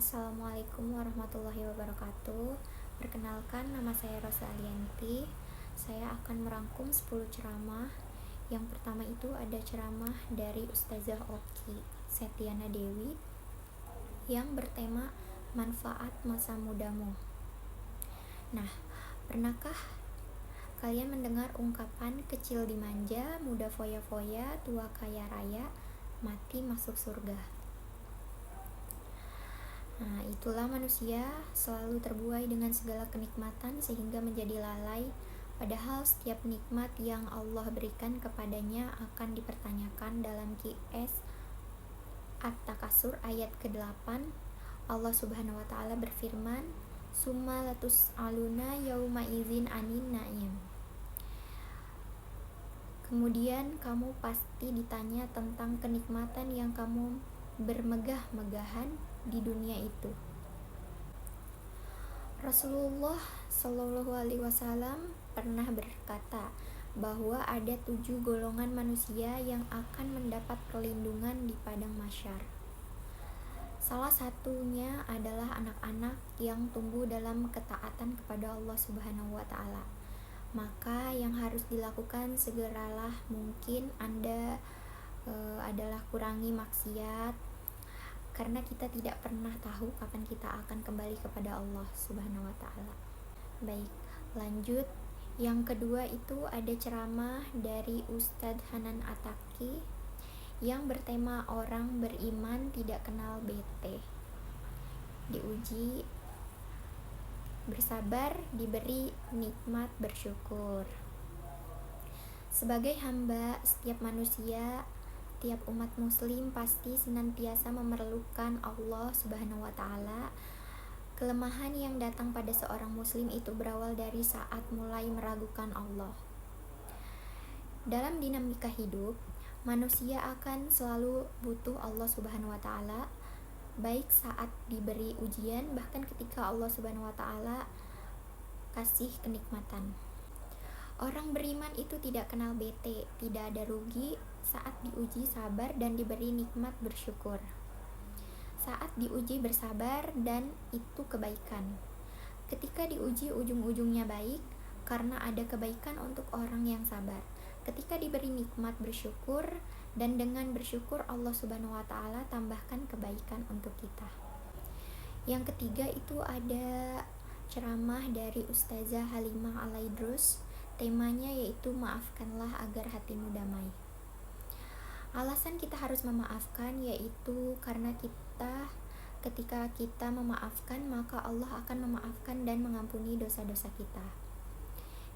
Assalamualaikum warahmatullahi wabarakatuh. Perkenalkan, nama saya Rosa Alianti. Saya akan merangkum 10 ceramah. Yang pertama itu ada ceramah dari Ustazah Oki Setiana Dewi yang bertema manfaat masa mudamu. Nah, pernahkah kalian mendengar ungkapan kecil dimanja, muda foya-foya, tua kaya raya, mati masuk surga? Nah, itulah manusia selalu terbuai dengan segala kenikmatan sehingga menjadi lalai, padahal setiap nikmat yang Allah berikan kepadanya akan dipertanyakan dalam QS At-Takasur ayat ke-8. Allah Subhanahu wa taala berfirman, "Summa latus'aluna yauma idzin anin na'im." Kemudian kamu pasti ditanya tentang kenikmatan yang kamu bermegah-megahan di dunia itu. Rasulullah Shallallahu Alaihi Wasallam pernah berkata bahwa ada 7 golongan manusia yang akan mendapat perlindungan di padang mahsyar. Salah satunya adalah anak-anak yang tumbuh dalam ketaatan kepada Allah Subhanahu wa taala. Maka yang harus dilakukan segeralah mungkin Anda adalah kurangi maksiat, karena kita tidak pernah tahu kapan kita akan kembali kepada Allah Subhanahu wa taala. Baik, lanjut. Yang kedua itu ada ceramah dari Ustadz Hanan Ataki yang bertema orang beriman tidak kenal bete. Diuji, bersabar, diberi nikmat, bersyukur. Sebagai hamba, setiap manusia, tiap umat muslim pasti senantiasa memerlukan Allah Subhanahu wa taala. Kelemahan yang datang pada seorang muslim itu berawal dari saat mulai meragukan Allah. Dalam dinamika hidup, manusia akan selalu butuh Allah Subhanahu wa taala, baik saat diberi ujian, bahkan ketika Allah Subhanahu wa taala kasih kenikmatan. Orang beriman itu tidak kenal bete, tidak ada rugi saat diuji, sabar dan diberi nikmat, bersyukur. Saat diuji bersabar dan itu kebaikan. Ketika diuji ujung-ujungnya baik karena ada kebaikan untuk orang yang sabar. Ketika diberi nikmat, bersyukur, dan dengan bersyukur Allah Subhanahu wa taala tambahkan kebaikan untuk kita. Yang ketiga itu ada ceramah dari Ustazah Halimah Al-Aidrus. Temanya yaitu maafkanlah agar hatimu damai. Alasan kita harus memaafkan yaitu karena ketika kita memaafkan, maka Allah akan memaafkan dan mengampuni dosa-dosa kita.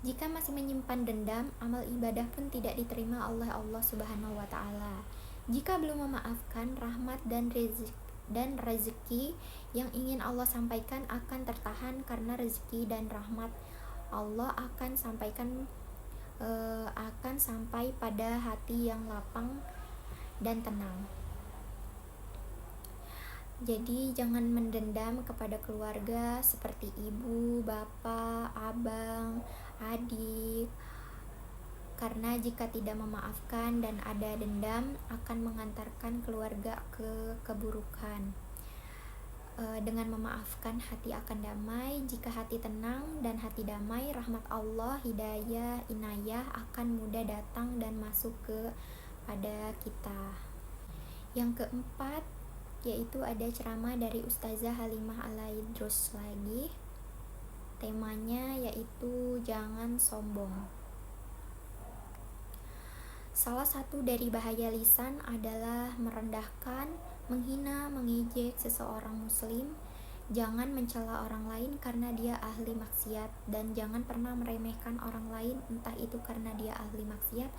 Jika masih menyimpan dendam, amal ibadah pun tidak diterima oleh Allah Subhanahu wa taala. Jika belum memaafkan, rahmat dan rezeki yang ingin Allah sampaikan akan tertahan, karena rezeki dan rahmat Allah akan sampai pada hati yang lapang dan tenang. Jadi jangan mendendam kepada keluarga seperti ibu, bapak, abang, adik, karena jika tidak memaafkan dan ada dendam akan mengantarkan keluarga ke keburukan. Dengan memaafkan hati akan damai. Jika hati tenang dan hati damai, rahmat Allah, hidayah, inayah akan mudah datang dan masuk pada kita. Yang keempat yaitu ada ceramah dari Ustazah Halimah Al-Aidrus lagi. Temanya yaitu jangan sombong. Salah satu dari bahaya lisan adalah merendahkan, menghina, mengejek seseorang muslim. Jangan mencela orang lain karena dia ahli maksiat, dan jangan pernah meremehkan orang lain, entah itu karena dia ahli maksiat,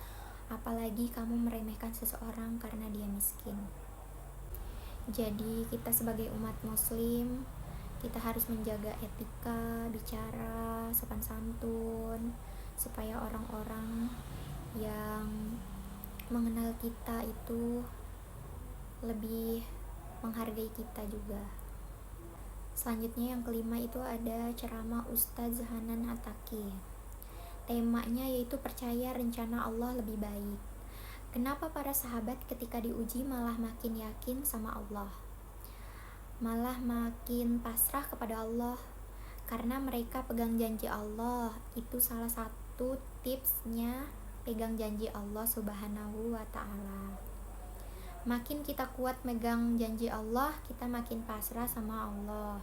apalagi kamu meremehkan seseorang karena dia miskin. Jadi kita sebagai umat muslim, kita harus menjaga etika bicara, sopan santun, supaya orang-orang yang mengenal kita itu lebih menghargai kita juga. Selanjutnya yang kelima itu ada ceramah Ustadz Hanan Ataki. Temanya yaitu percaya rencana Allah lebih baik. Kenapa para sahabat ketika diuji malah makin yakin sama Allah? malah makin pasrah kepada Allah karena mereka pegang janji Allah. Itu salah satu tipsnya pegang janji Allah Subhanahu wa Ta'ala. Makin kita kuat megang janji Allah, kita makin pasrah sama Allah.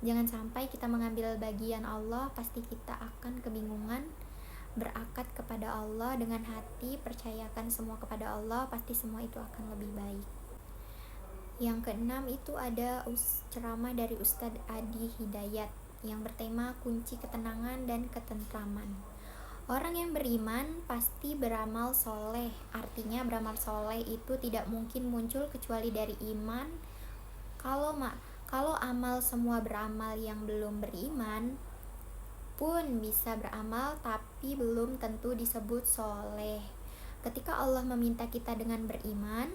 Jangan sampai kita mengambil bagian Allah, pasti kita akan kebingungan. Berakad kepada Allah dengan hati, percayakan semua kepada Allah, pasti semua itu akan lebih baik. Yang keenam itu ada ceramah dari Ustadz Adi Hidayat yang bertema kunci ketenangan dan ketentraman. Orang yang beriman pasti beramal soleh. Artinya beramal soleh itu tidak mungkin muncul kecuali dari iman. Kalau amal semua beramal, yang belum beriman pun bisa beramal tapi belum tentu disebut soleh. Ketika Allah meminta kita dengan beriman,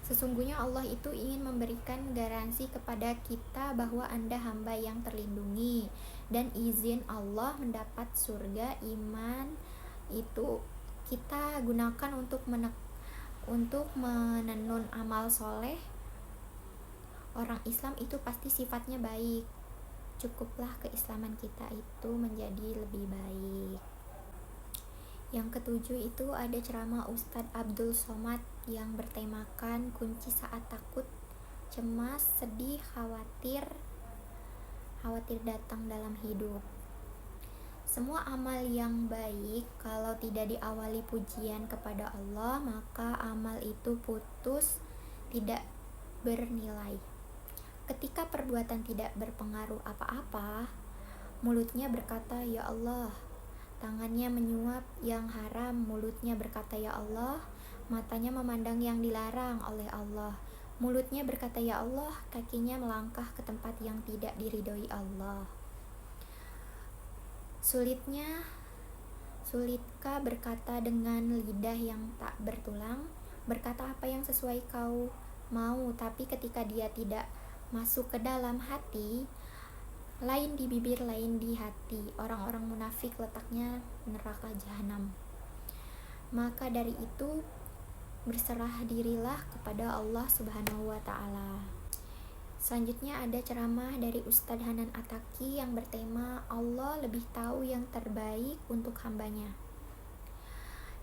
sesungguhnya Allah itu ingin memberikan garansi kepada kita bahwa Anda hamba yang terlindungi dan izin Allah mendapat surga. Iman itu kita gunakan untuk menenun amal soleh. Orang Islam itu pasti sifatnya baik. Cukuplah keislaman kita itu menjadi lebih baik. Yang ketujuh itu ada ceramah Ustadz Abdul Somad yang bertemakan kunci saat takut, cemas, sedih, khawatir datang dalam hidup. Semua amal yang baik kalau tidak diawali pujian kepada Allah, maka amal itu putus, tidak bernilai. Ketika perbuatan tidak berpengaruh apa-apa, mulutnya berkata ya Allah, tangannya menyuap yang haram, mulutnya berkata ya Allah, matanya memandang yang dilarang oleh Allah, mulutnya berkata ya Allah, kakinya melangkah ke tempat yang tidak diridhoi Allah. Sulitkah berkata dengan lidah yang tak bertulang, berkata apa yang sesuai kau mau, tapi ketika dia tidak masuk ke dalam hati, lain di bibir, lain di hati. Orang-orang munafik letaknya neraka jahanam. Maka dari itu berserah dirilah kepada Allah Subhanahu wa Ta'ala. Selanjutnya ada ceramah dari Ustadz Hanan Ataki yang bertema Allah lebih tahu yang terbaik untuk hambanya.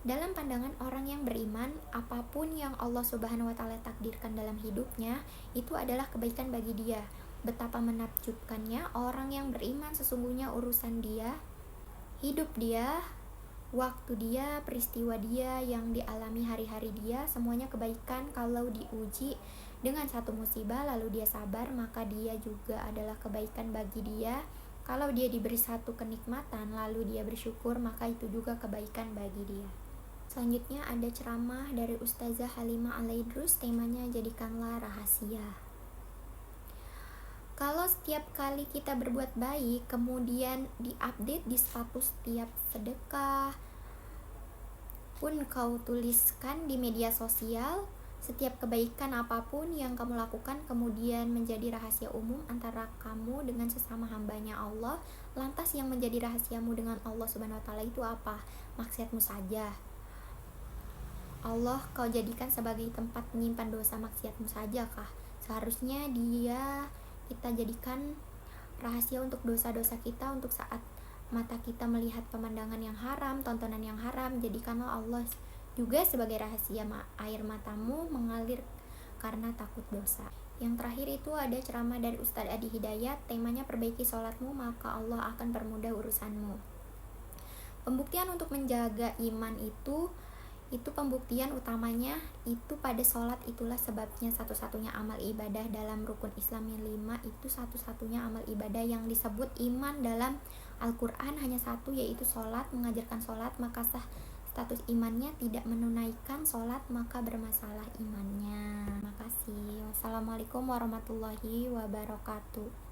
Dalam pandangan orang yang beriman, apapun yang Allah Subhanahu wa Ta'ala takdirkan dalam hidupnya itu adalah kebaikan bagi dia. Betapa menakjubkannya orang yang beriman, sesungguhnya urusan dia, hidup dia, waktu dia, peristiwa dia yang dialami hari-hari dia, semuanya kebaikan. Kalau diuji dengan satu musibah lalu dia sabar, maka dia juga adalah kebaikan bagi dia. Kalau dia diberi satu kenikmatan lalu dia bersyukur, maka itu juga kebaikan bagi dia. Selanjutnya ada ceramah dari Ustazah Halimah Alaidrus, temanya jadikanlah rahasia. Kalau setiap kali kita berbuat baik kemudian diupdate di status tiap sedekah pun kau tuliskan di media sosial, setiap kebaikan apapun yang kamu lakukan kemudian menjadi rahasia umum antara kamu dengan sesama hambanya Allah, lantas yang menjadi rahasiamu dengan Allah Subhanahu wa Ta'ala itu apa? Maksiatmu saja. Allah kau jadikan sebagai tempat menyimpan dosa maksiatmu saja kah? Seharusnya kita jadikan rahasia untuk dosa-dosa kita, untuk saat mata kita melihat pemandangan yang haram, tontonan yang haram, jadikanlah Allah juga sebagai rahasia. Air matamu mengalir karena takut dosa. Yang terakhir itu ada ceramah dari Ustadz Adi Hidayat, temanya perbaiki sholatmu maka Allah akan permudah urusanmu. Pembuktian untuk menjaga iman itu pembuktian utamanya itu pada sholat. Itulah sebabnya satu-satunya amal ibadah dalam rukun Islam yang 5 itu satu-satunya amal ibadah yang disebut iman dalam Al-Quran hanya satu, yaitu sholat. Mengajarkan sholat maka sah status imannya, tidak menunaikan sholat maka bermasalah imannya. Makasih. Wassalamualaikum warahmatullahi wabarakatuh.